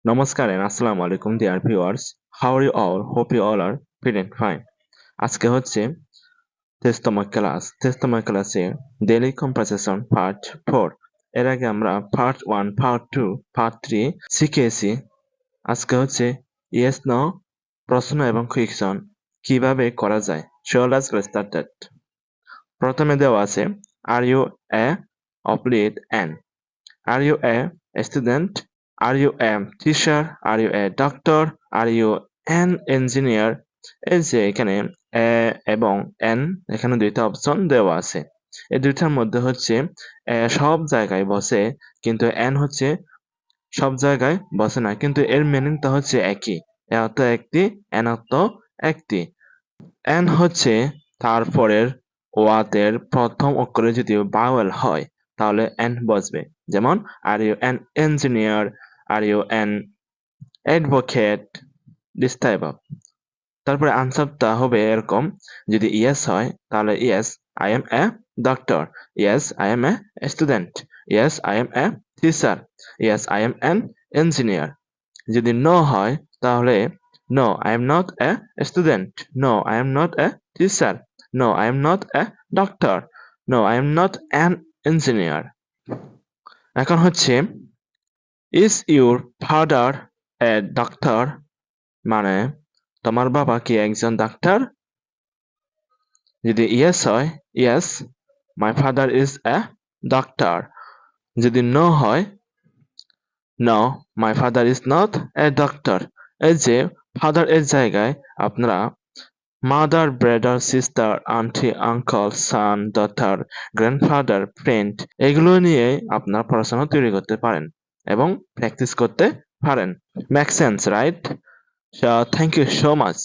নমস্কার and আসসালামু আলাইকুম dear viewers. How are you all? Hope you all are feeling fine. আজকে হচ্ছে তেইশতম ক্লাসে ডেইলি কম্পোজিশন পার্ট 4। এর আগে আমরা পার্ট 1, পার্ট 2, পার্ট 3 শিখেছি। আজকে হচ্ছে ইয়েস নো প্রশ্ন এবং কোয়েকশন কিভাবে করা যায়। So let's get started. প্রথমে দেওয়া আছে আর ইউ এ অবলিট এন। Are you a student? Are you a teacher? Are you a doctor? Are you an engineer? এই যে এখানে এ এবং এন এখানে দুইটা অপশন দেওয়া আছে। এই দুইটার মধ্যে হচ্ছে সব জায়গায় বসে, কিন্তু এন হচ্ছে সব জায়গায় বসে না, কিন্তু এর মিনিংটা হচ্ছে একই। এ অর্থ একটি, এন অর্থ একটি। এন হচ্ছে তারপরের ওয়ার্ডের প্রথম অক্ষরে যদি ভাওয়েল হয় তাহলে এন বসবে। যেমন are you an engineer, are you an advocate, this type of. তারপরে আনসারটা হবে এরকম, যদি ইয়েস হয় তাহলে yes I am a doctor, yes I am a student, yes I am a teacher, yes I am an engineer. যদি no হয় তাহলে no I am not a student, no I am not a teacher, no I am not a doctor, no I am not an engineer. এখন হচ্ছে is your father a doctor, মানে তোমার বাবা কি একজন ডাক্তার? যদি ইয়েস হয় yes my father is a doctor. যদি নো হয় no my father is not a doctor. এই যে ফাদার এর জায়গায় আপনারা mother, brother, sister, aunty, uncle, son, daughter, grandfather, friend এগুলো নিয়ে আপনার পড়াশোনা তৈরি করতে পারেন এবং প্র্যাকটিস করতে পারেন। Make sense, right? So thank you so much.